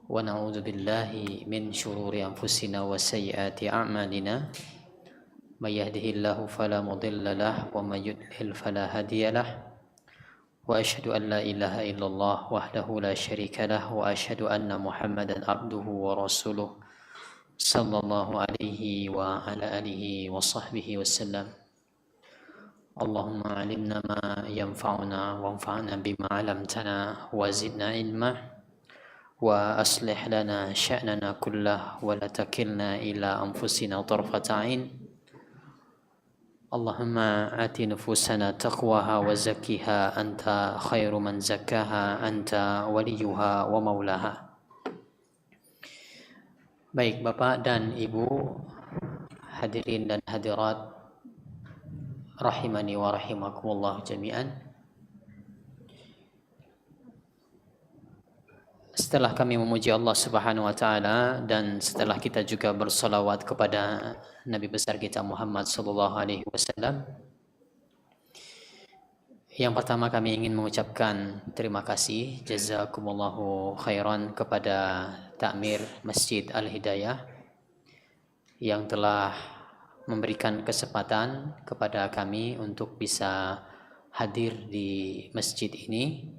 ونعوذ بالله من شرور أنفسنا وسيئات أعمالنا من يهده الله فلا مضل له ومن يضلل فلا هادي له وأشهد أن لا إله إلا الله وحده لا شريك له وأشهد أن محمدا عبده ورسوله صلى الله عليه وعلى آله وصحبه وسلم. اللهم علمنا ما ينفعنا وانفعنا بما علمتنا وزدنا علما وأصلح لنا شأننا كله ولا تكلنا إلى أنفسنا طرفة عين. اللهم آت نفوسنا تقواها وزكها أنت خير من زكاها أنت وليها ومولاها. Baik Bapak dan Ibu hadirin dan hadirat rahimani wa rahimakumullah jami'an. Setelah kami memuji Allah Subhanahu wa taala dan setelah kita juga bersalawat kepada Nabi besar kita Muhammad sallallahu alaihi wasallam, yang pertama kami ingin mengucapkan terima kasih jazakumullahu khairan kepada Takmir Masjid Al-Hidayah yang telah memberikan kesempatan kepada kami untuk bisa hadir di masjid ini.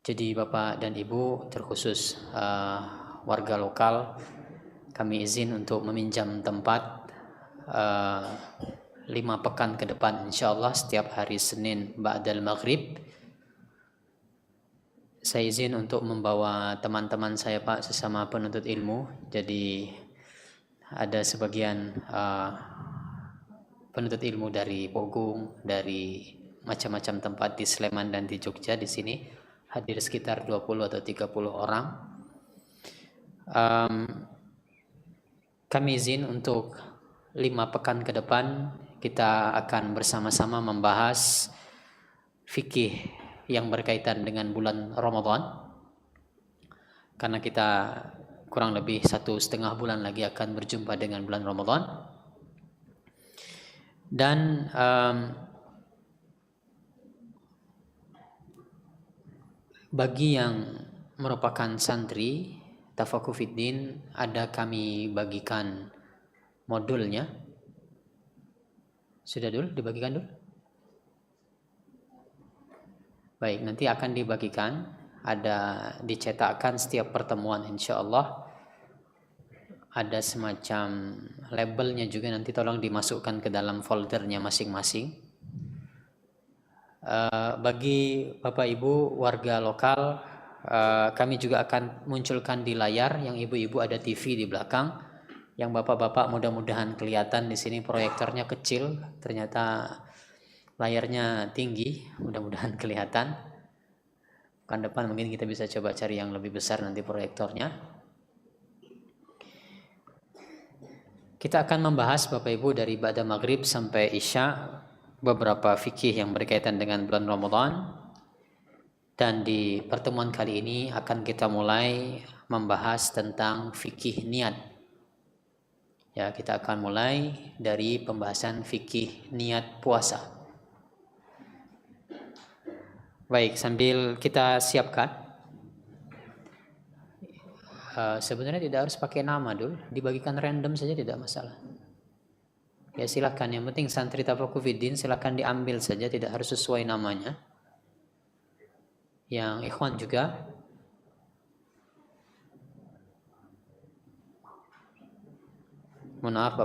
Jadi Bapak dan Ibu, terkhusus warga lokal, kami izin untuk meminjam tempat 5 pekan ke depan insyaallah setiap hari Senin ba'dal maghrib. Saya izin untuk membawa teman-teman saya Pak sesama penuntut ilmu. Jadi ada sebagian penuntut ilmu dari Pogung, dari macam-macam tempat di Sleman dan di Jogja di sini. Hadir sekitar 20 atau 30 orang. Kami izin untuk 5 pekan ke depan kita akan bersama-sama membahas fikih yang berkaitan dengan bulan Ramadan. Karena kita kurang lebih 1,5 bulan lagi akan berjumpa dengan bulan Ramadan. Dan bagi yang merupakan santri Tafakuh Fiddin, ada kami bagikan modulnya. Sudah dulu dibagikan dulu? Baik, nanti akan dibagikan. Ada dicetakkan setiap pertemuan insyaallah. Ada semacam labelnya juga, nanti tolong dimasukkan ke dalam foldernya masing-masing. Bagi Bapak Ibu warga lokal, kami juga akan munculkan di layar. Yang ibu-ibu ada TV di belakang, yang bapak-bapak mudah-mudahan kelihatan di sini proyektornya kecil, ternyata layarnya tinggi, mudah-mudahan kelihatan. Pekan depan mungkin kita bisa coba cari yang lebih besar nanti proyektornya. Kita akan membahas Bapak Ibu dari ba'da maghrib sampai isya beberapa fikih yang berkaitan dengan bulan Ramadan. Dan di pertemuan kali ini akan kita mulai membahas tentang fikih niat. Ya, kita akan mulai dari pembahasan fikih niat puasa. Baik, sambil kita siapkan. Sebenarnya tidak harus pakai nama dulu, dibagikan random saja tidak masalah. Ya silakan, yang penting santri Tafakuh Fiddin silakan diambil saja, tidak harus sesuai namanya. Yang ikhwan juga mohon maaf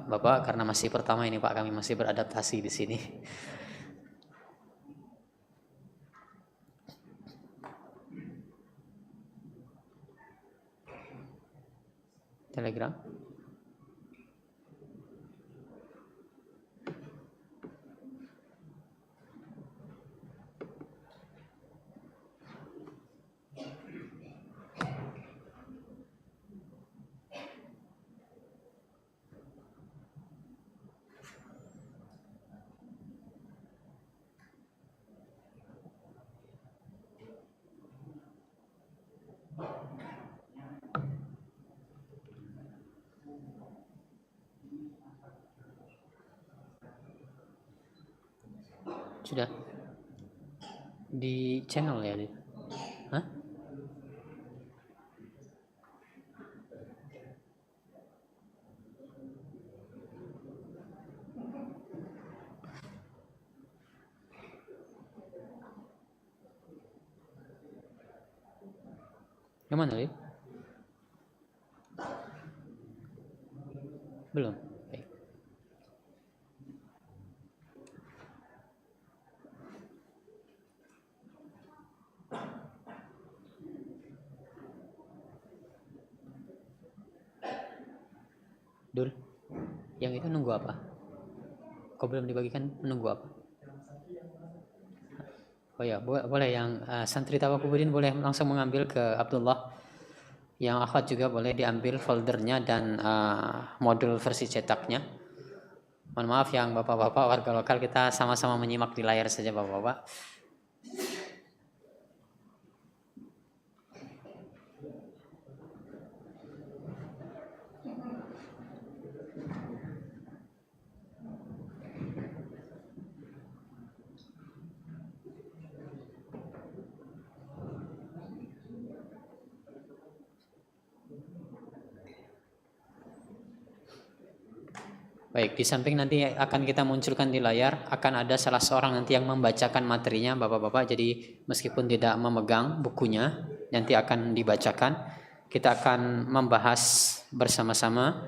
Bapak karena masih pertama ini Pak, kami masih beradaptasi di sini. Telegram. Sudah di channel ya? Hah? Yang mana, Lid? Belum. Baik. Dul, yang itu nunggu apa? Kok belum dibagikan, menunggu apa? Oh ya, boleh yang santri Tawakubudin boleh langsung mengambil ke Abdullah. Yang akhwat juga boleh diambil foldernya dan modul versi cetaknya. Mohon maaf yang bapak-bapak warga lokal, kita sama-sama menyimak di layar saja bapak-bapak. Baik, di samping nanti akan kita munculkan di layar, akan ada salah seorang nanti yang membacakan materinya bapak-bapak. Jadi meskipun tidak memegang bukunya, nanti akan dibacakan. Kita akan membahas bersama-sama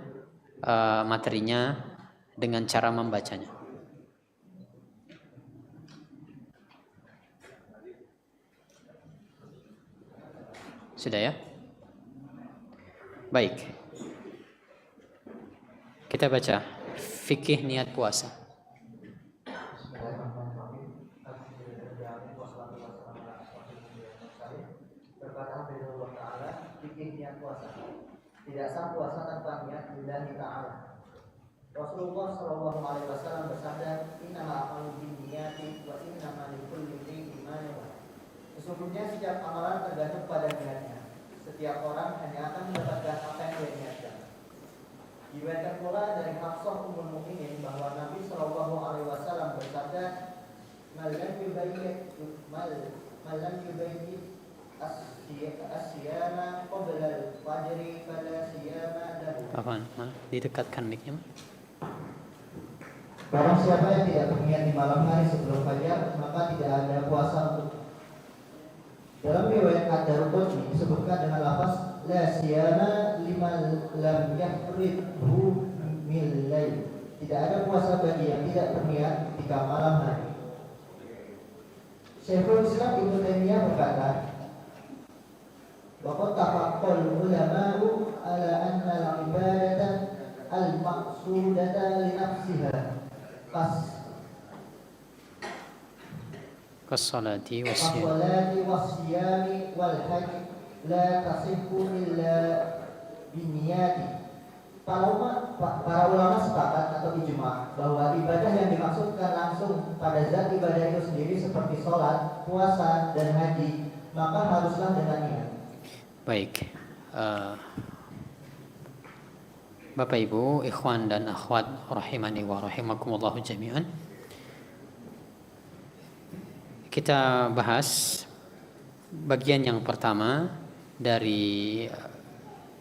materinya dengan cara membacanya. Sudah ya? Baik. Kita baca fikih niat puasa. Tidak sah puasa tanpa niat lillahi ta'ala. Rasulullah sallallahu alaihi wasallam bersabda, "Innama a'malu binniyati wa innama likulli imri'in ma nawa." Sesungguhnya setiap amalan tergantung pada niatnya. Setiap orang hanya akan mendapatkan apa yang dia niatkan. Diriwayatkan pula dari Hafsah Ummul Mukminin bahwa Nabi sallallahu alaihi wasallam bersabda, "Malam yubayyin as-siyama qabla al-fajri fala siyama lahu." Apaan? Didekatkan mic-nya. Barang siapa yang tidak berniat di malam hari sebelum fajar, maka tidak ada puasa untuk. Dalam riwayat Ad-Darqutni disebutkan dengan lafaz la siyama liman lam yahridhu min lail. Tidak ada puasa bagi yang tidak berniat ketika malam hari. Syekhul Islam Ibnu Taimiyah berkata, "Wa qad tafaqqal ulama'u ala anna al-ibadata al-maqsudata li nafsiha Kas-salati was-siyami wal hajj la tasihhu illa binniyati." Para ulama sepakat atau ijma bahwa ibadah yang dimaksudkan langsung pada zat ibadah itu sendiri seperti sholat, puasa, dan haji, maka haruslah dengan niat. Baik, Bapak Ibu, ikhwan dan akhwat rahimani wa rahimakumullah jami'an. Kita bahas bagian yang pertama dari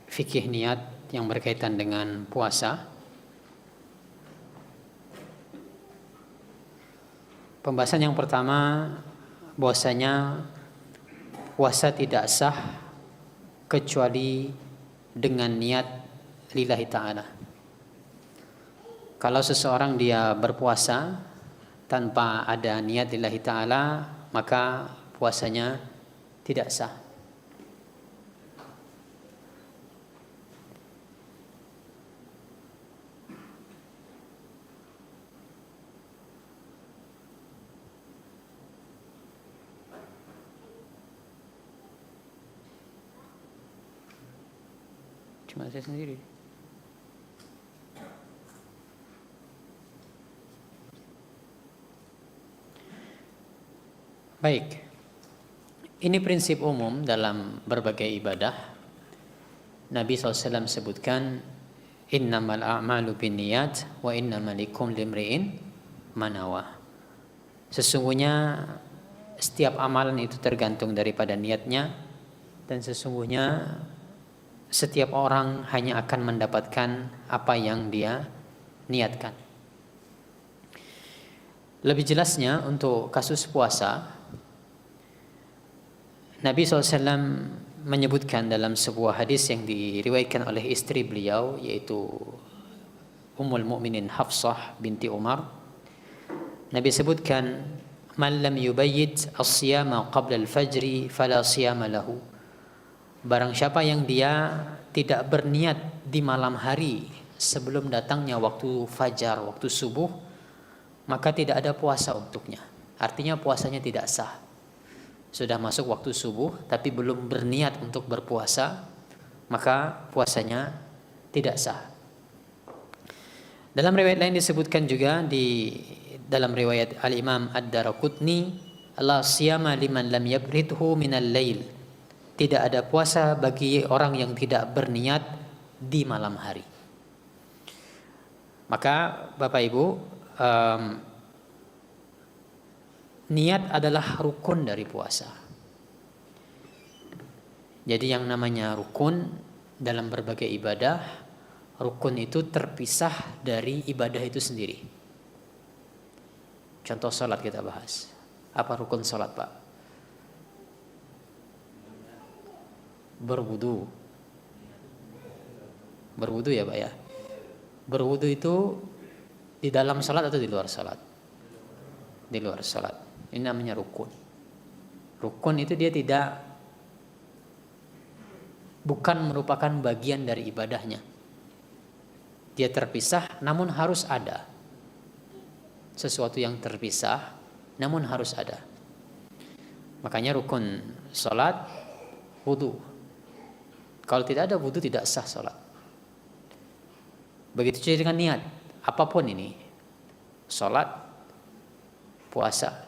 fikih niat yang berkaitan dengan puasa. Pembahasan yang pertama, bahwasanya puasa tidak sah kecuali dengan niat lillahi ta'ala. Kalau seseorang dia berpuasa tanpa ada niat lillahi ta'ala, maka puasanya tidak sah. Cuma saya sendiri. Baik. Ini prinsip umum dalam berbagai ibadah. Nabi SAW sebutkan, "Innamal a'malu binniyat wa innamal likulli imri'in ma nawa." Sesungguhnya setiap amalan itu tergantung daripada niatnya, dan sesungguhnya setiap orang hanya akan mendapatkan apa yang dia niatkan. Lebih jelasnya untuk kasus puasa, Nabi SAW menyebutkan dalam sebuah hadis yang diriwayatkan oleh istri beliau, yaitu Ummul Mukminin Hafsah binti Umar. Nabi sebutkan, "Man lam yubayyit as-siyama qabla al-fajri fala siyama lahu." Barang siapa yang dia tidak berniat di malam hari sebelum datangnya waktu fajar, waktu subuh, maka tidak ada puasa untuknya. Artinya puasanya tidak sah. Sudah masuk waktu subuh tapi belum berniat untuk berpuasa, maka puasanya tidak sah. Dalam riwayat lain disebutkan juga di dalam riwayat Al-Imam Ad-Daraqutni, la siyama liman lam yabridhu minal lail. Tidak ada puasa bagi orang yang tidak berniat di malam hari. Maka Bapak Ibu, niat adalah rukun dari puasa. Jadi yang namanya rukun dalam berbagai ibadah, rukun itu terpisah dari ibadah itu sendiri. Contoh sholat kita bahas. Apa rukun sholat, Pak? Berwudu. Berwudu ya Pak ya. Berwudu itu di dalam sholat atau di luar sholat? Di luar sholat. Ini namanya rukun. Rukun itu dia bukan merupakan bagian dari ibadahnya. Dia terpisah namun harus ada. Sesuatu yang terpisah namun harus ada. Makanya rukun sholat wudu. Kalau tidak ada wudu tidak sah sholat. Begitu juga dengan niat. Apapun ini. Sholat, puasa.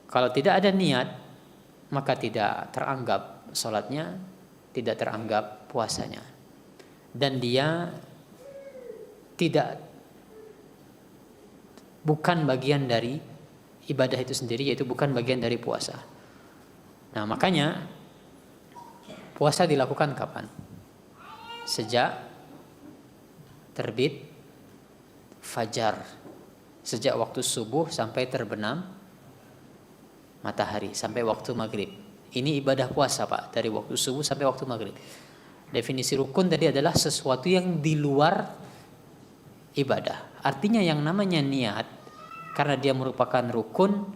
Kalau tidak ada niat, maka tidak teranggap sholatnya, tidak teranggap puasanya. Dan dia bukan bagian dari ibadah itu sendiri, yaitu bukan bagian dari puasa. Nah makanya puasa dilakukan kapan? Sejak terbit fajar, sejak waktu subuh sampai terbenam matahari, sampai waktu maghrib. Ini ibadah puasa Pak, dari waktu subuh sampai waktu maghrib. Definisi rukun tadi adalah sesuatu yang di luar ibadah. Artinya yang namanya niat, karena dia merupakan rukun,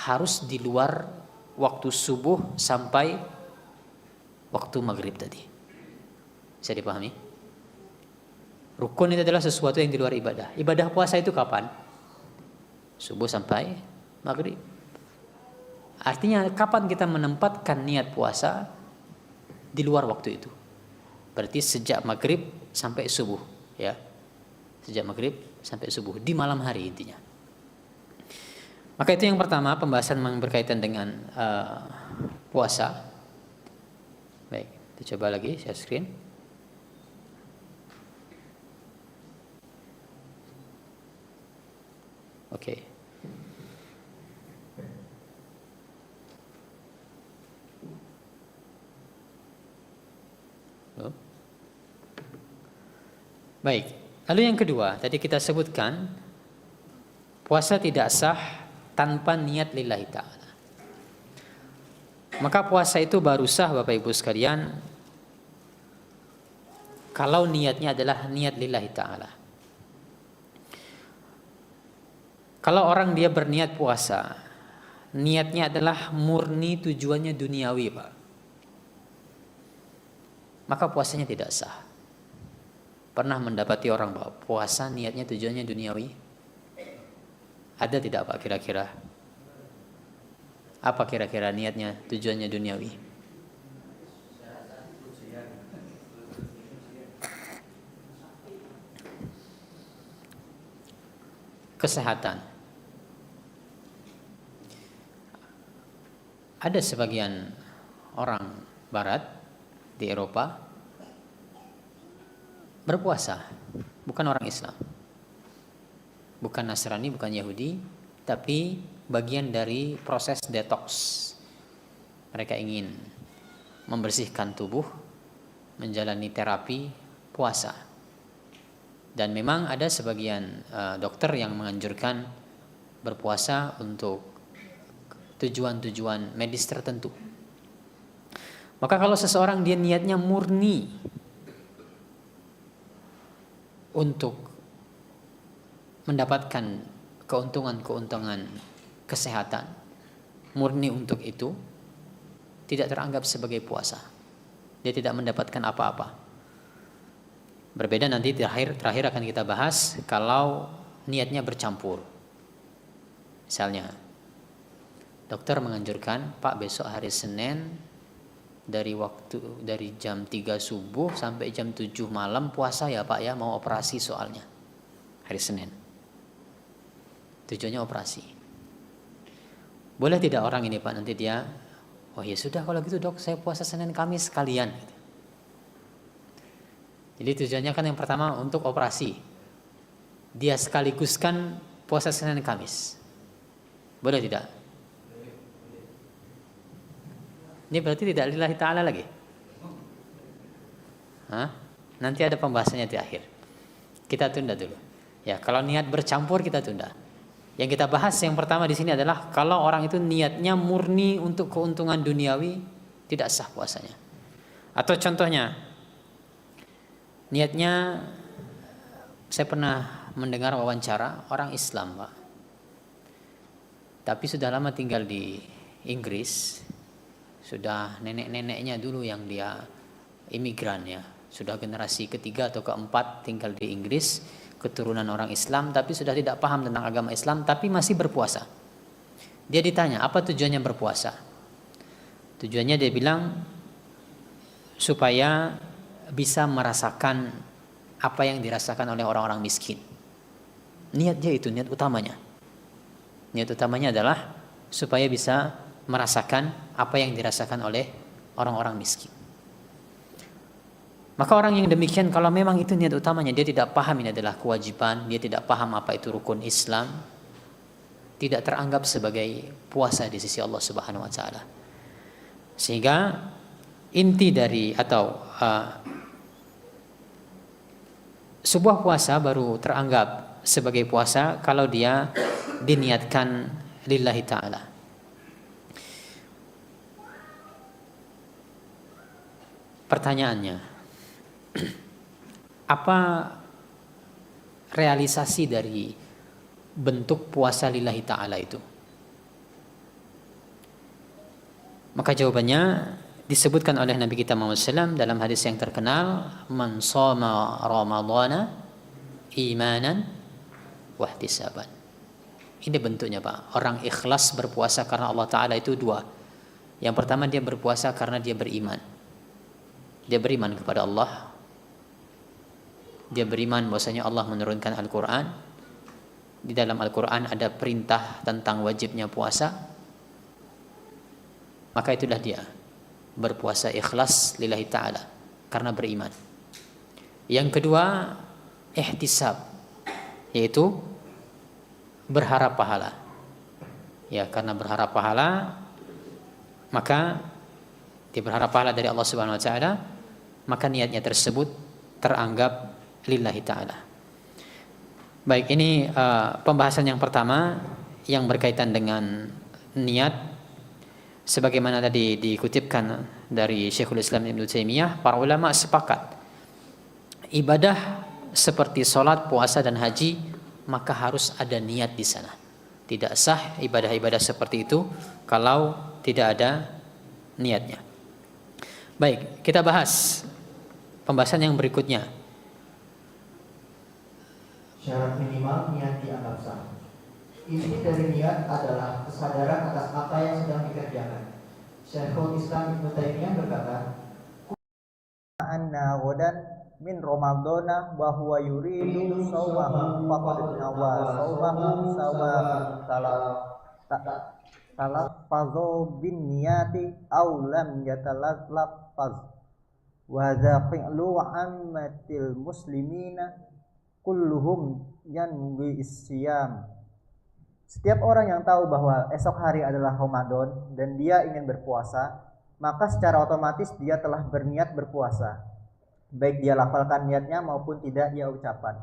harus di luar waktu subuh sampai waktu maghrib tadi. Bisa dipahami? Rukun itu adalah sesuatu yang di luar ibadah. Ibadah puasa itu kapan? Subuh sampai maghrib. Artinya kapan kita menempatkan niat puasa di luar waktu itu? Berarti sejak maghrib sampai subuh, ya. Sejak maghrib sampai subuh, di malam hari intinya. Maka itu yang pertama, pembahasan yang berkaitan dengan puasa. Baik, kita coba lagi share screen. Oke. Baik, lalu yang kedua, tadi kita sebutkan puasa tidak sah tanpa niat lillahi ta'ala. Maka puasa itu baru sah Bapak Ibu sekalian kalau niatnya adalah niat lillahi ta'ala. Kalau orang dia berniat puasa, niatnya adalah murni tujuannya duniawi Pak, maka puasanya tidak sah. Pernah mendapati orang bahwa puasa niatnya tujuannya duniawi? Ada tidak Pak kira-kira? Apa kira-kira niatnya tujuannya duniawi? Kesehatan. Ada sebagian orang barat di Eropa berpuasa, bukan orang Islam, bukan Nasrani, bukan Yahudi, tapi bagian dari proses detox. Mereka ingin membersihkan tubuh, menjalani terapi puasa. Dan memang ada sebagian dokter yang menganjurkan berpuasa untuk tujuan-tujuan medis tertentu. Maka kalau seseorang dia niatnya murni untuk mendapatkan keuntungan-keuntungan kesehatan, murni untuk itu, tidak teranggap sebagai puasa. Dia tidak mendapatkan apa-apa. Berbeda nanti terakhir akan kita bahas kalau niatnya bercampur. Misalnya, dokter menganjurkan, Pak, besok hari Senin dari jam 3 subuh sampai jam 7 malam puasa ya Pak ya, mau operasi soalnya. Hari Senin. Tujuannya operasi. Boleh tidak orang ini Pak nanti dia, oh ya sudah kalau gitu dok, saya puasa Senin Kamis sekalian. Jadi tujuannya kan yang pertama untuk operasi. Dia sekaliguskan puasa Senin Kamis. Boleh tidak? Ini berarti tidak lillahi ta'ala lagi. Hah? Nanti ada pembahasannya di akhir. Kita tunda dulu. Ya, kalau niat bercampur kita tunda. Yang kita bahas yang pertama di sini adalah kalau orang itu niatnya murni untuk keuntungan duniawi, tidak sah puasanya. Atau contohnya, niatnya, saya pernah mendengar wawancara orang Islam, Pak. Tapi sudah lama tinggal di Inggris. Sudah nenek-neneknya dulu yang dia imigran ya. Sudah generasi ketiga atau keempat tinggal di Inggris, keturunan orang Islam, tapi sudah tidak paham tentang agama Islam, tapi masih berpuasa. Dia ditanya, apa tujuannya berpuasa? Tujuannya dia bilang, supaya bisa merasakan apa yang dirasakan oleh orang-orang miskin. Niat dia itu, niat utamanya. Niat utamanya adalah supaya bisa merasakan apa yang dirasakan oleh orang-orang miskin. Maka orang yang demikian, kalau memang itu niat utamanya, dia tidak paham ini adalah kewajiban, dia tidak paham apa itu rukun Islam, tidak teranggap sebagai puasa di sisi Allah Subhanahu wa taala. Sehingga inti dari atau sebuah puasa baru teranggap sebagai puasa kalau dia diniatkan lillahi ta'ala. Pertanyaannya, apa realisasi dari bentuk puasa lillahi ta'ala itu? Maka jawabannya disebutkan oleh Nabi kita Muhammad SAW dalam hadis yang terkenal, man shoma ramadhana imanan wahtisaban. Ini bentuknya Pak, orang ikhlas berpuasa karena Allah Ta'ala itu dua. Yang pertama, dia berpuasa karena dia beriman. Dia beriman kepada Allah. Dia beriman bahwasanya Allah menurunkan Al-Quran. Di dalam Al-Quran ada perintah tentang wajibnya puasa. Maka itulah dia berpuasa ikhlas lillahi ta'ala karena beriman. Yang kedua, ihtisab, yaitu berharap pahala. Ya, karena berharap pahala, maka dia berharap pahala dari Allah Subhanahu wa taala, maka niatnya tersebut teranggap lillahi ta'ala. Baik, ini pembahasan yang pertama yang berkaitan dengan niat. Sebagaimana tadi dikutipkan dari Syekhul Islam Ibnu Taimiyah, para ulama sepakat ibadah seperti sholat, puasa dan haji maka harus ada niat di sana. Tidak sah ibadah-ibadah seperti itu kalau tidak ada niatnya. Baik, kita bahas pembahasan yang berikutnya. Syarat minimal niat dianggap sah. Inti dari niat adalah kesadaran atas apa yang sedang dikerjakan. Syekhul Islam Ibnu Taimiyah berkata, "Anna ghadan min Ramadana wa huwa yuridu shawmahu faqad nawa shawmahu sawa talaffazu bin niyati aw lam yatalaffaz wa dha fi'lu ammatil muslimina kulluhum yanwi isyam." Setiap orang yang tahu bahwa esok hari adalah Ramadan dan dia ingin berpuasa, maka secara otomatis dia telah berniat berpuasa. Baik dia lafalkan niatnya maupun tidak dia ucapkan.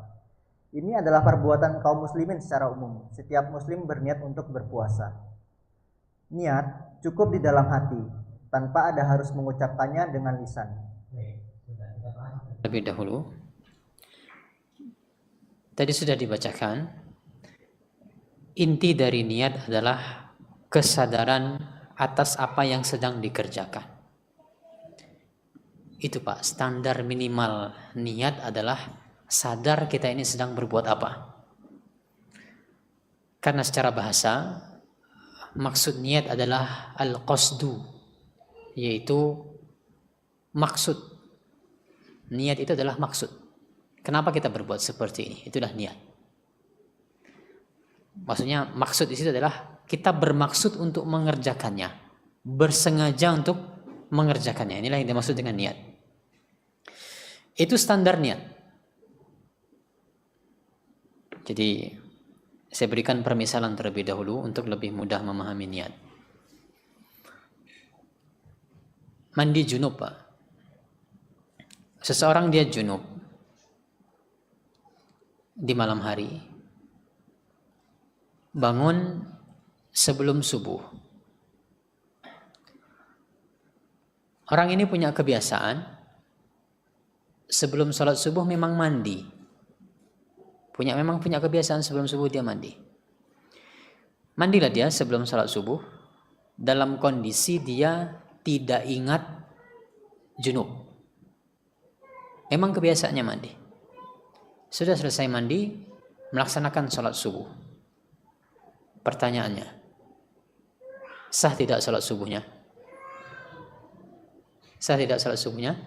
Ini adalah perbuatan kaum muslimin secara umum. Setiap muslim berniat untuk berpuasa. Niat cukup di dalam hati. tanpa ada harus mengucapkannya dengan lisan. Lebih dahulu tadi sudah dibacakan, inti dari niat adalah kesadaran atas apa yang sedang dikerjakan. Itu Pak, standar minimal niat adalah sadar kita ini sedang berbuat apa. Karena secara bahasa maksud niat adalah al-qasdu, yaitu maksud. Niat itu adalah maksud. Kenapa kita berbuat seperti ini? Itulah niat. Maksudnya maksud di situ adalah kita bermaksud untuk mengerjakannya, bersengaja untuk mengerjakannya. Inilah yang dimaksud dengan niat. Itu standar niat. Jadi saya berikan permisalan terlebih dahulu untuk lebih mudah memahami niat. Mandi junub Pak. Seseorang dia junub di malam hari, bangun sebelum subuh. Orang ini punya kebiasaan sebelum sholat subuh memang mandi. Memang punya kebiasaan sebelum subuh dia mandi. Mandilah dia sebelum sholat subuh dalam kondisi dia tidak ingat junub. Memang kebiasaannya mandi. Sudah selesai mandi, melaksanakan sholat subuh. Pertanyaannya, sah tidak sholat subuhnya? Sah tidak sholat subuhnya?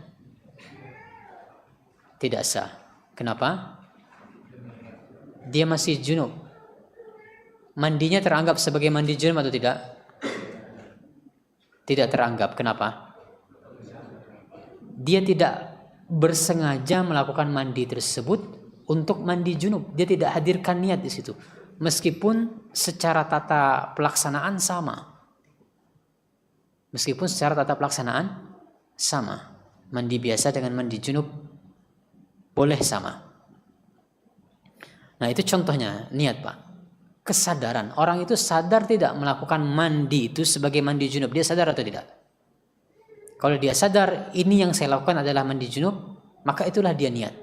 Tidak sah. Kenapa? Dia masih junub. Mandinya teranggap sebagai mandi junub atau tidak? Tidak teranggap. Kenapa? Dia tidak bersengaja melakukan mandi tersebut untuk mandi junub. Dia tidak hadirkan niat di situ. Meskipun secara tata pelaksanaan sama. Mandi biasa dengan mandi junub boleh sama. Nah itu contohnya niat Pak. Kesadaran. Orang itu sadar tidak melakukan mandi itu sebagai mandi junub. Dia sadar atau tidak? Kalau dia sadar ini yang saya lakukan adalah mandi junub, maka itulah dia niat.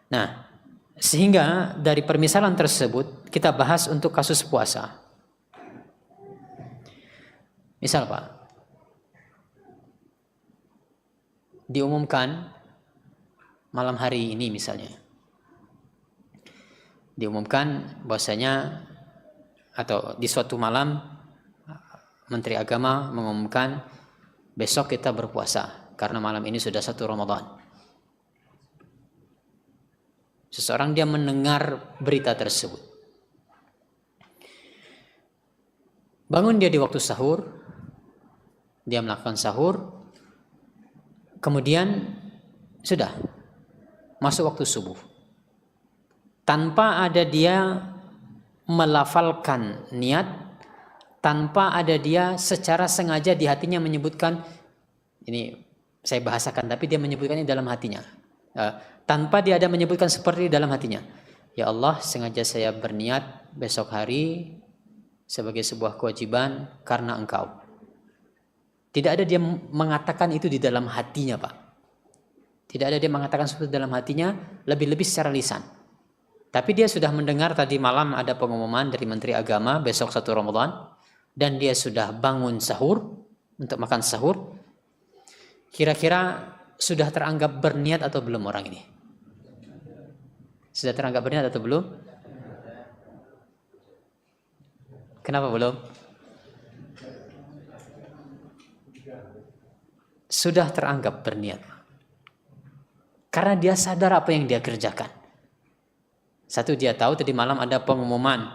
Nah, sehingga dari permisalan tersebut kita bahas untuk kasus puasa. Misal Pak, diumumkan malam hari ini misalnya, diumumkan bahwasanya atau di suatu malam Menteri Agama mengumumkan besok kita berpuasa karena malam ini sudah 1 Ramadan. Seseorang dia mendengar berita tersebut. Bangun dia di waktu sahur, dia melakukan sahur, kemudian sudah masuk waktu subuh. Tanpa ada dia melafalkan niat, tanpa ada dia secara sengaja di hatinya menyebutkan, ini saya bahasakan tapi dia menyebutkan ini dalam hatinya. Tanpa dia ada menyebutkan seperti dalam hatinya. Ya Allah, sengaja saya berniat besok hari sebagai sebuah kewajiban karena Engkau. Tidak ada dia mengatakan itu di dalam hatinya Pak. Tidak ada dia mengatakan seperti dalam hatinya, lebih-lebih secara lisan. Tapi dia sudah mendengar tadi malam ada pengumuman dari Menteri Agama besok 1 Ramadan. Dan dia sudah bangun sahur, untuk makan sahur. Kira-kira sudah teranggap berniat atau belum orang ini? Sudah teranggap berniat atau belum? Kenapa belum? Sudah teranggap berniat. Karena dia sadar apa yang dia kerjakan. Satu, dia tahu tadi malam ada pengumuman.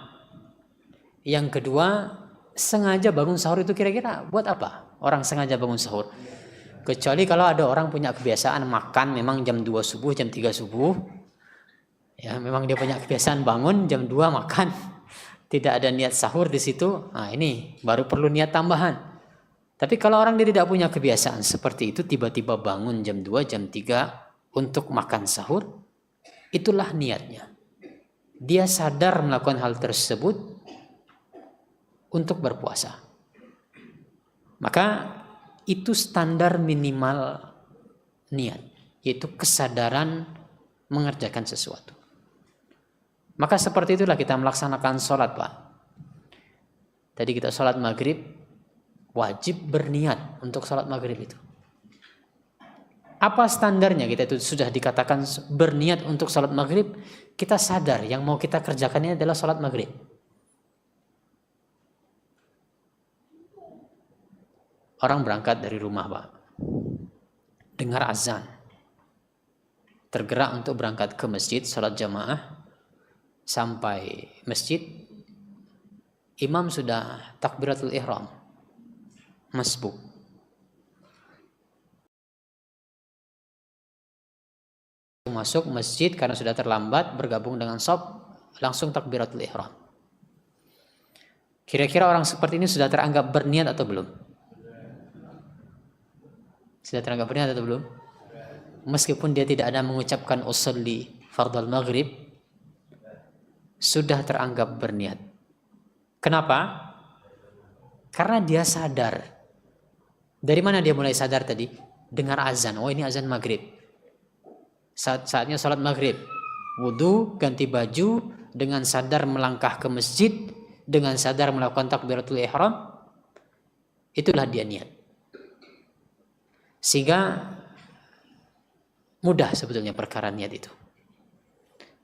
Yang kedua, sengaja bangun sahur itu kira-kira buat apa? Orang sengaja bangun sahur. Kecuali kalau ada orang punya kebiasaan makan memang jam 2 subuh, jam 3 subuh. Ya, memang dia punya kebiasaan bangun jam 2 makan. Tidak ada niat sahur di situ. Nah, ini baru perlu niat tambahan. Tapi kalau orang dia tidak punya kebiasaan seperti itu, tiba-tiba bangun jam 2, jam 3 untuk makan sahur, itulah niatnya. Dia sadar melakukan hal tersebut untuk berpuasa. Maka itu standar minimal niat, yaitu kesadaran mengerjakan sesuatu. Maka seperti itulah kita melaksanakan sholat, Pak. Tadi kita sholat maghrib, wajib berniat untuk sholat maghrib itu. Apa standarnya? Kita itu sudah dikatakan berniat untuk sholat maghrib, kita sadar yang mau kita kerjakannya adalah sholat maghrib. Orang berangkat dari rumah, Pak, dengar azan, tergerak untuk berangkat ke masjid, sholat jamaah. Sampai masjid, imam sudah takbiratul ihram, masbuk. Masuk masjid karena sudah terlambat, bergabung dengan shaf, langsung takbiratul ihram. Kira-kira orang seperti ini sudah teranggap berniat atau belum? Sudah teranggap berniat atau belum? Meskipun dia tidak ada mengucapkan usolli fardal maghrib, sudah teranggap berniat. Kenapa? Karena dia sadar. Dari mana dia mulai sadar tadi? Dengar azan. Oh, ini azan maghrib. Saatnya sholat maghrib. Wudu, ganti baju, dengan sadar melangkah ke masjid, dengan sadar melakukan takbiratul ihram. Itulah dia niat. Sehingga mudah sebetulnya perkara niat itu.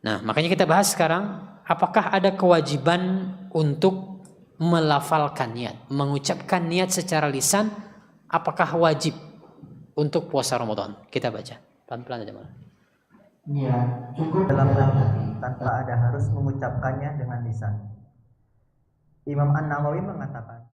Nah, makanya kita bahas sekarang, apakah ada kewajiban untuk melafalkan niat, mengucapkan niat secara lisan, apakah wajib untuk puasa Ramadan? Kita baca pelan-pelan aja, malah. Niat cukup dalam hati tanpa ada harus mengucapkannya dengan lisan. Imam An-Nawawi mengatakan,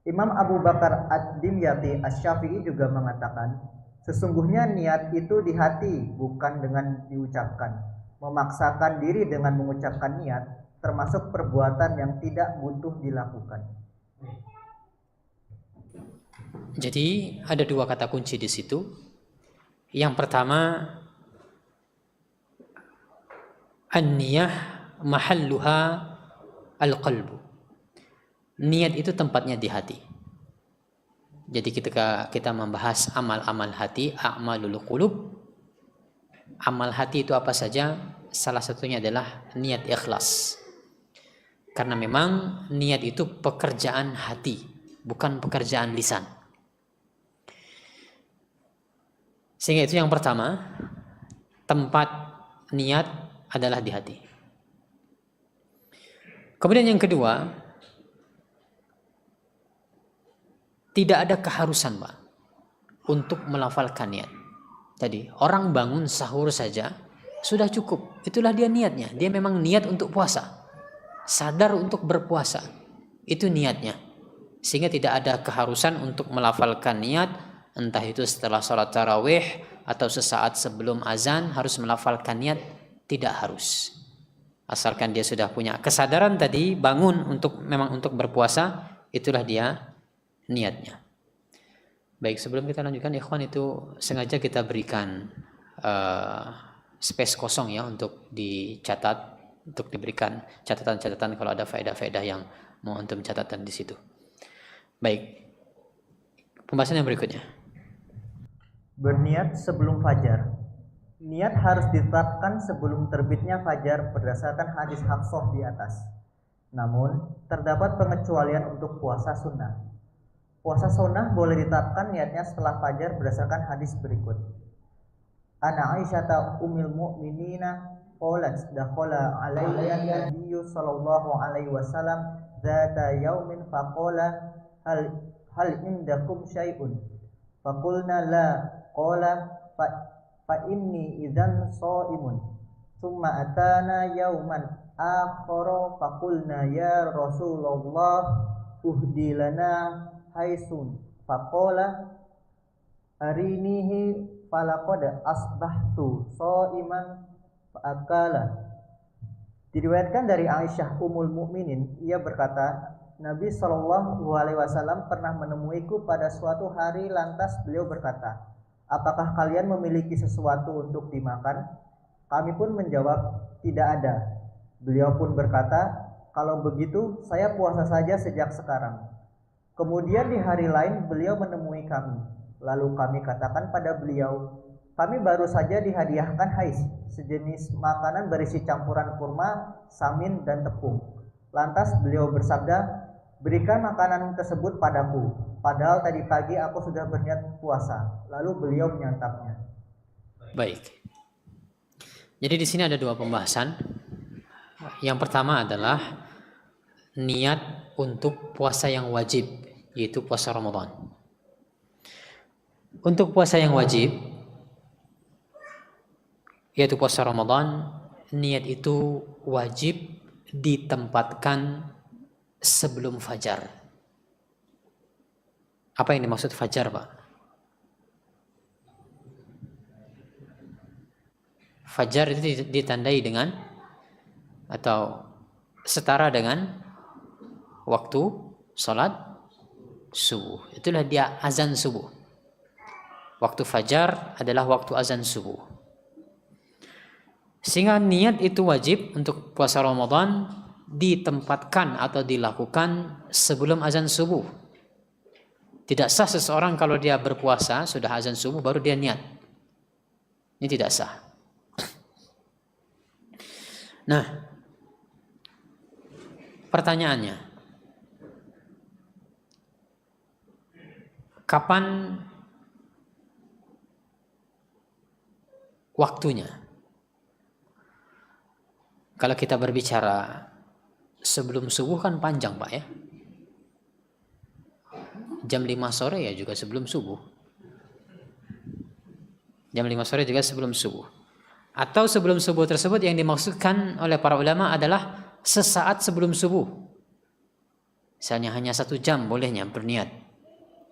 Imam Abu Bakar Ad-Dimyati Asy-Syafi'i juga mengatakan, sesungguhnya niat itu di hati, bukan dengan diucapkan. Memaksakan diri dengan mengucapkan niat termasuk perbuatan yang tidak butuh dilakukan. Jadi ada dua kata kunci di situ. Yang pertama, an-niyah mahalluha al-qalbu. Niat itu tempatnya di hati. Jadi ketika kita membahas amal-amal hati, a'malul qulub, amal hati itu apa saja? Salah satunya adalah niat ikhlas. Karena memang niat itu pekerjaan hati, bukan pekerjaan lisan. Sehingga itu yang pertama, tempat niat adalah di hati. Kemudian yang kedua, tidak ada keharusan, Pak, untuk melafalkan niat. Tadi orang bangun sahur saja sudah cukup. Itulah dia niatnya. Dia memang niat untuk puasa. Sadar untuk berpuasa. Itu niatnya. Sehingga tidak ada keharusan untuk melafalkan niat, entah itu setelah sholat tarawih atau sesaat sebelum azan harus melafalkan niat, tidak harus. Asalkan dia sudah punya kesadaran tadi, bangun memang untuk berpuasa, itulah dia niatnya. Baik, sebelum kita lanjutkan, ikhwan, itu sengaja kita berikan space kosong ya untuk dicatat, untuk diberikan catatan-catatan kalau ada faedah-faedah yang mau antum catatan di situ. Baik, pembahasan yang berikutnya. Berniat sebelum fajar. Niat harus ditetapkan sebelum terbitnya fajar berdasarkan hadis Hafsah di atas. Namun, terdapat pengecualian untuk puasa sunnah. Puasa sunnah boleh ditetapkan niatnya setelah fajar berdasarkan hadis berikut. Ana Aisyah ummul mukminina qalat dakhala alayya nabiyyu sallallahu alaihi wasallam dzata yaumin faqala hal indakum syai'un faqulna la qala fa inni idzan shaimun thumma atana yauman akhara faqulna ya Rasulullah uhdi lana haisun faqala arinihi falaqad asbahtu shaiman faakala. Diriwayatkan dari Aisyah Ummul Mukminin, ia berkata, Nabi Shallallahu Alaihi Wasallam pernah menemuiku pada suatu hari, lantas beliau berkata, apakah kalian memiliki sesuatu untuk dimakan? Kami pun menjawab, tidak ada. Beliau pun berkata, kalau begitu saya puasa saja sejak sekarang. Kemudian di hari lain beliau menemui kami. Lalu kami katakan pada beliau, kami baru saja dihadiahkan hais, sejenis makanan berisi campuran kurma, samin, dan tepung. Lantas beliau bersabda, berikan makanan tersebut padaku, padahal tadi pagi aku sudah berniat puasa. Lalu beliau menyantapnya. Baik. Jadi di sini ada dua pembahasan. Yang pertama adalah niat untuk puasa yang wajib, yaitu puasa Ramadan. Untuk puasa yang wajib, yaitu puasa Ramadan, niat itu wajib ditempatkan sebelum fajar. Apa yang dimaksud fajar, Pak? Fajar itu ditandai dengan atau setara dengan waktu sholat subuh. Itulah dia azan subuh. Waktu fajar adalah waktu azan subuh. Sehingga niat itu wajib untuk puasa Ramadan ditempatkan atau dilakukan sebelum azan subuh. Tidak sah seseorang kalau dia berpuasa sudah azan subuh baru dia niat. Ini tidak sah. Nah, pertanyaannya, kapan waktunya? Kalau kita berbicara sebelum subuh kan panjang, Pak, ya. Jam 5 sore ya juga sebelum subuh. Jam 5 sore juga sebelum subuh. Atau sebelum subuh tersebut yang dimaksudkan oleh para ulama adalah sesaat sebelum subuh. Misalnya hanya 1 jam bolehnya berniat.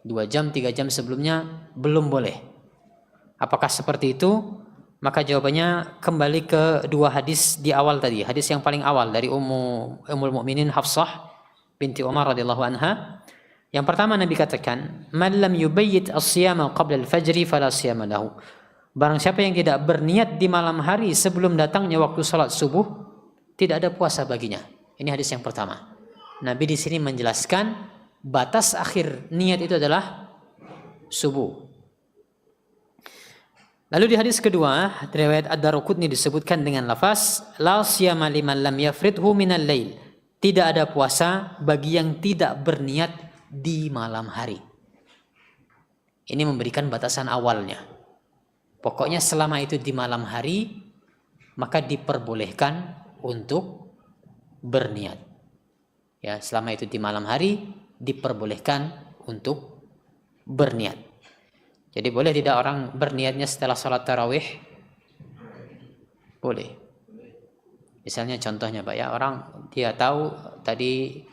2 jam, 3 jam sebelumnya belum boleh. Apakah seperti itu? Maka jawabannya kembali ke 2 hadis di awal tadi. Hadis yang paling awal dari Ummul Mukminin Hafsah binti Umar radhiyallahu anha. Yang pertama Nabi katakan, "Man lam yubayyit as-siyama qabla al-fajri fala siyama lahu." Barang siapa yang tidak berniat di malam hari sebelum datangnya waktu salat subuh, tidak ada puasa baginya. Ini hadis yang pertama. Nabi di sini menjelaskan batas akhir niat itu adalah subuh. Lalu di hadis kedua, riwayat Ad-Darqutni disebutkan dengan lafaz la siyama liman lam yafridhu minal lail. Tidak ada puasa bagi yang tidak berniat di malam hari. Ini memberikan batasan awalnya. Pokoknya selama itu di malam hari, maka diperbolehkan untuk berniat. Ya, selama itu di malam hari diperbolehkan untuk berniat. Jadi boleh tidak orang berniatnya setelah sholat tarawih? Boleh. Misalnya contohnya Pak ya, orang dia tahu tadi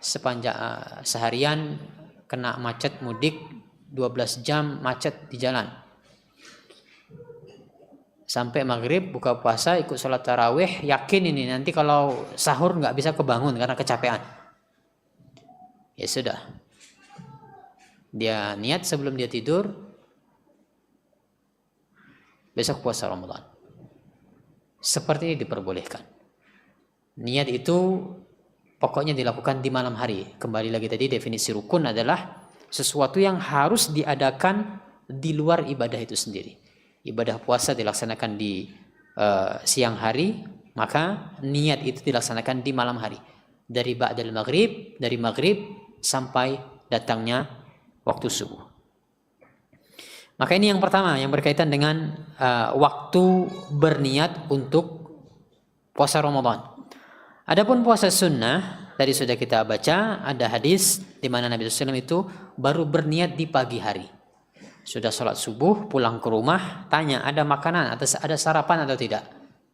sepanjang seharian kena macet mudik 12 jam macet di jalan. Sampai maghrib buka puasa ikut sholat tarawih, yakin ini nanti kalau sahur nggak bisa kebangun karena kecapean. Ya sudah, dia niat sebelum dia tidur, besok puasa Ramadan. Seperti ini diperbolehkan. Niat itu pokoknya dilakukan di malam hari. Kembali lagi tadi definisi rukun adalah sesuatu yang harus diadakan di luar ibadah itu sendiri. Ibadah puasa dilaksanakan di siang hari, maka niat itu dilaksanakan di malam hari. Dari ba'dal maghrib, dari maghrib sampai datangnya waktu subuh. Maka ini yang pertama yang berkaitan dengan waktu berniat untuk puasa Ramadan. Adapun puasa sunnah, tadi sudah kita baca, ada hadis di mana Nabi SAW itu baru berniat di pagi hari. Sudah sholat subuh, pulang ke rumah, tanya ada makanan atau ada sarapan atau tidak.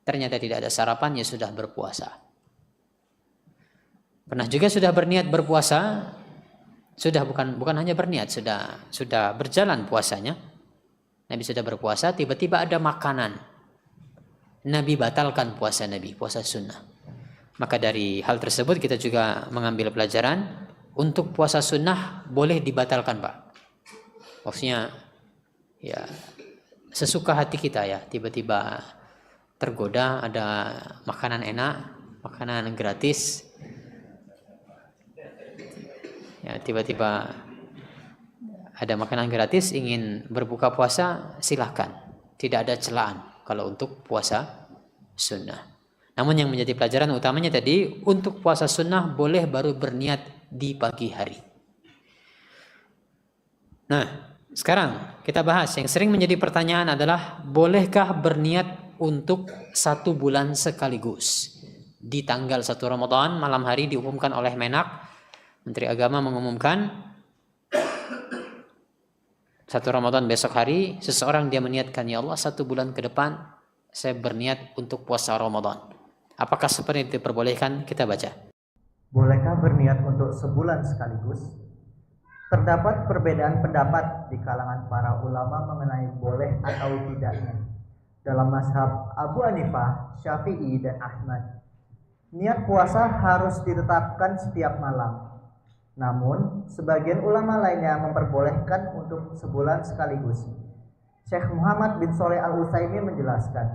Ternyata tidak ada sarapan, ya sudah berpuasa. Pernah juga sudah berniat berpuasa, sudah bukan hanya berniat, sudah berjalan puasanya. Nabi sudah berpuasa, tiba-tiba ada makanan. Nabi batalkan puasa Nabi, puasa sunnah. Maka dari hal tersebut kita juga mengambil pelajaran, untuk puasa sunnah boleh dibatalkan, Pak. Maksudnya ya sesuka hati kita ya, tiba-tiba tergoda ada makanan enak, makanan gratis, ya tiba-tiba ada makanan gratis, ingin berbuka puasa, silahkan, tidak ada celaan kalau untuk puasa sunnah. Namun yang menjadi pelajaran utamanya tadi, untuk puasa sunnah boleh baru berniat di pagi hari. Nah, sekarang kita bahas yang sering menjadi pertanyaan adalah, bolehkah berniat untuk 1 bulan sekaligus? Di tanggal 1 Ramadan malam hari diumumkan oleh Menak, Menteri Agama mengumumkan 1 Ramadan besok hari, seseorang dia meniatkan, ya Allah 1 bulan ke depan saya berniat untuk puasa Ramadan. Apakah seperti itu diperbolehkan? Kita baca. Bolehkah berniat untuk sebulan sekaligus? Terdapat perbedaan pendapat di kalangan para ulama mengenai boleh atau tidaknya. Dalam mazhab Abu Hanifah, Syafi'i, dan Ahmad, niat puasa harus ditetapkan setiap malam. Namun, sebagian ulama lainnya memperbolehkan untuk sebulan sekaligus. Syekh Muhammad bin Shalih Al-Utsaimin menjelaskan,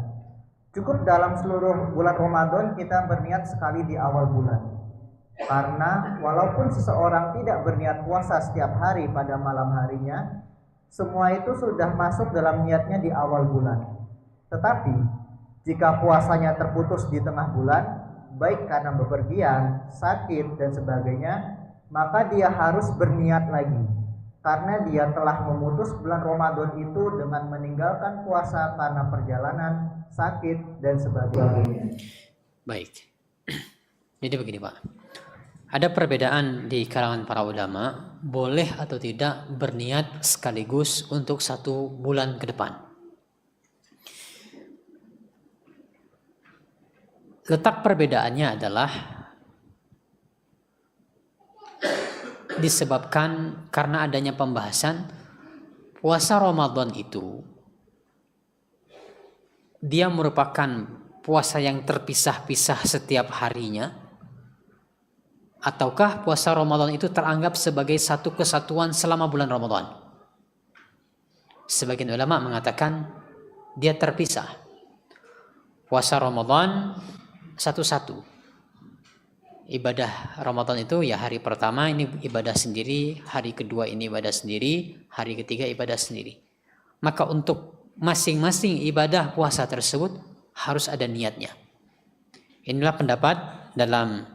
cukup dalam seluruh bulan Ramadan kita berniat sekali di awal bulan. Karena walaupun seseorang tidak berniat puasa setiap hari pada malam harinya, semua itu sudah masuk dalam niatnya di awal bulan. Tetapi, jika puasanya terputus di tengah bulan, baik karena bepergian, sakit, dan sebagainya, maka dia harus berniat lagi, karena dia telah memutus bulan Ramadan itu dengan meninggalkan puasa karena perjalanan, sakit, dan sebagainya. Baik. Jadi begini, Pak. Ada perbedaan di kalangan para ulama, boleh atau tidak berniat sekaligus untuk 1 bulan ke depan. Letak perbedaannya adalah disebabkan karena adanya pembahasan puasa Ramadan itu dia merupakan puasa yang terpisah-pisah setiap harinya, ataukah puasa Ramadan itu teranggap sebagai satu kesatuan selama bulan Ramadan. Sebagian ulama mengatakan dia terpisah. Puasa Ramadan satu-satu. Ibadah Ramadan itu ya hari pertama ini ibadah sendiri, hari kedua ini ibadah sendiri, hari ketiga ibadah sendiri. Maka untuk masing-masing ibadah puasa tersebut harus ada niatnya. Inilah pendapat dalam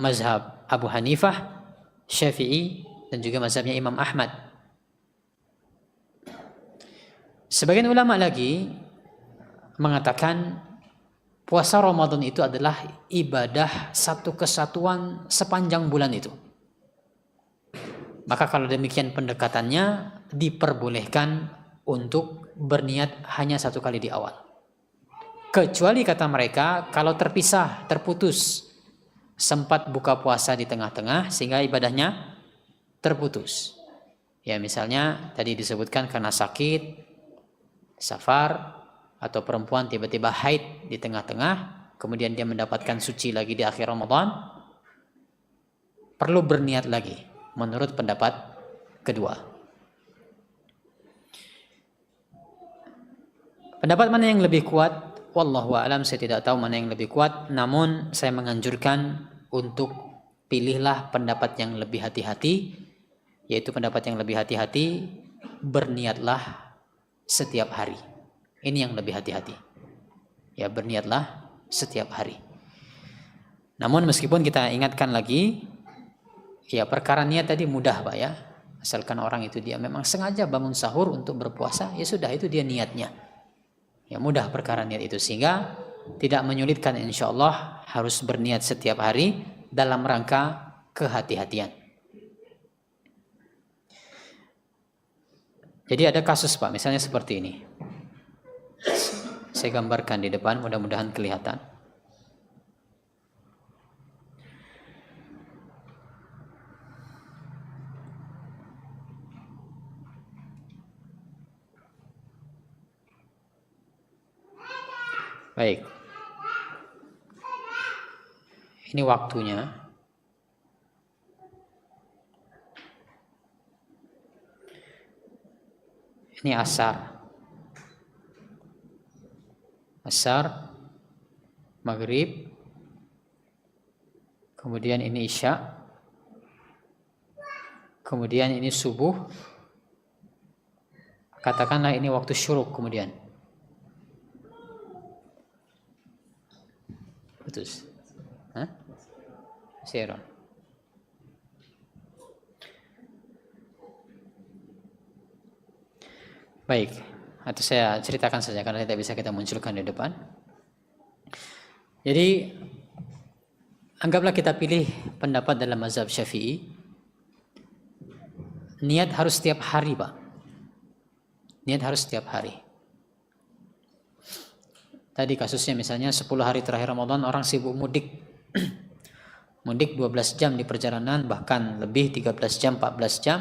mazhab Abu Hanifah, Syafi'i, dan juga mazhabnya Imam Ahmad. Sebagian ulama lagi mengatakan puasa Ramadan itu adalah ibadah satu kesatuan sepanjang bulan itu. Maka kalau demikian pendekatannya, diperbolehkan untuk berniat hanya 1 kali di awal. Kecuali kata mereka kalau terpisah, terputus, sempat buka puasa di tengah-tengah sehingga ibadahnya terputus. Ya misalnya tadi disebutkan karena sakit, safar, atau perempuan tiba-tiba haid di tengah-tengah, kemudian dia mendapatkan suci lagi di akhir Ramadan, perlu berniat lagi menurut pendapat kedua. Pendapat mana yang lebih kuat? Wallahu a'lam, saya tidak tahu mana yang lebih kuat, namun saya menganjurkan untuk pilihlah pendapat yang lebih hati-hati, yaitu pendapat yang lebih hati-hati, berniatlah setiap hari. Ini yang lebih hati-hati. Ya, berniatlah setiap hari. Namun meskipun kita ingatkan lagi, ya perkara niat tadi mudah, Pak ya. Asalkan orang itu dia memang sengaja bangun sahur untuk berpuasa, ya sudah, itu dia niatnya. Ya mudah perkara niat itu, sehingga tidak menyulitkan, insya Allah harus berniat setiap hari dalam rangka kehati-hatian. Jadi ada kasus, Pak, misalnya seperti ini. Saya gambarkan di depan, mudah-mudahan kelihatan. Baik. Ini waktunya. Ini asar. Asar, maghrib, kemudian ini isya, kemudian ini subuh. Katakanlah ini waktu syuruk kemudian. Putus. Hah? Siron. Baik, atau saya ceritakan saja karena tidak bisa kita munculkan di depan. Jadi anggaplah kita pilih pendapat dalam mazhab Syafi'i. Niat harus setiap hari, Pak. Niat harus setiap hari. Tadi kasusnya misalnya 10 hari terakhir Ramadan orang sibuk mudik. Mudik 12 jam di perjalanan, bahkan lebih 13 jam, 14 jam.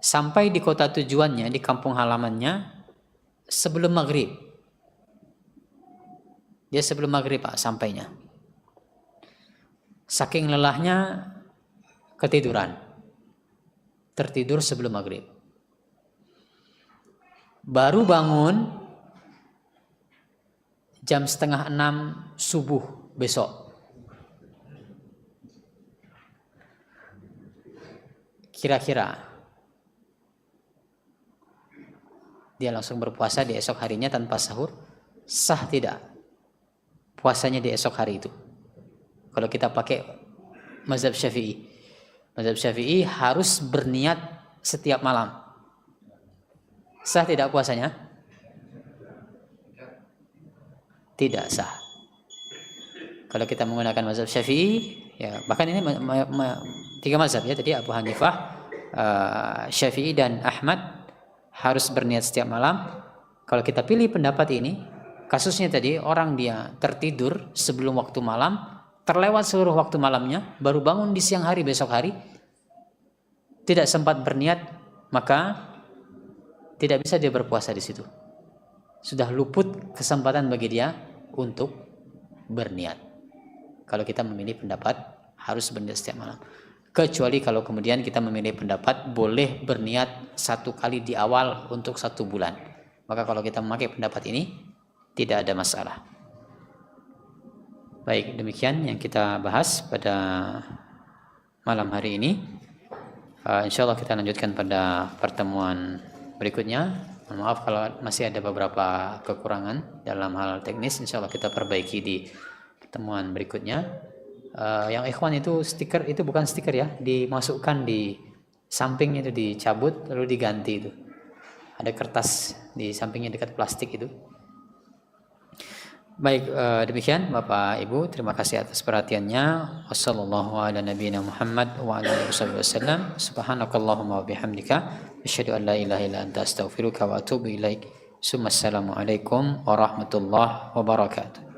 Sampai di kota tujuannya, di kampung halamannya sebelum maghrib. Dia sebelum maghrib, Pak, sampainya. Saking lelahnya ketiduran. Tertidur sebelum maghrib. Baru bangun jam 5:30 subuh besok. Kira-kira dia langsung berpuasa di esok harinya tanpa sahur, sah tidak puasanya di esok hari itu? Kalau kita pakai mazhab Syafi'i. Mazhab Syafi'i harus berniat setiap malam. Sah tidak puasanya? Tidak sah. Kalau kita menggunakan mazhab Syafi'i, ya bahkan ini 3 mazhab ya, tadi Abu Hanifah, Syafi'i dan Ahmad harus berniat setiap malam. Kalau kita pilih pendapat ini, kasusnya tadi orang dia tertidur sebelum waktu malam, terlewat seluruh waktu malamnya, baru bangun di siang hari besok hari, tidak sempat berniat, maka tidak bisa dia berpuasa di situ. Sudah luput kesempatan bagi dia untuk berniat. Kalau kita memilih pendapat harus berniat setiap malam. Kecuali kalau kemudian kita memilih pendapat boleh berniat 1 kali di awal untuk 1 bulan. Maka kalau kita memakai pendapat ini tidak ada masalah. Baik, demikian yang kita bahas pada malam hari ini. Insyaallah kita lanjutkan pada pertemuan berikutnya. Maaf kalau masih ada beberapa kekurangan dalam hal teknis. Insyaallah kita perbaiki di pertemuan berikutnya. Yang ikhwan itu stiker itu bukan stiker ya, dimasukkan di sampingnya, itu dicabut lalu diganti. Itu ada kertas di sampingnya dekat plastik itu. Baik, demikian Bapak Ibu, terima kasih atas perhatiannya. Wassallallahu ala nabiyina Muhammad wa ala alihi wasallam. Subhanakallahumma wa bihamdika asyhadu an la ilaha illa anta astaghfiruka wa atubu ilaik. Assalamualaikum warahmatullahi wabarakatuh.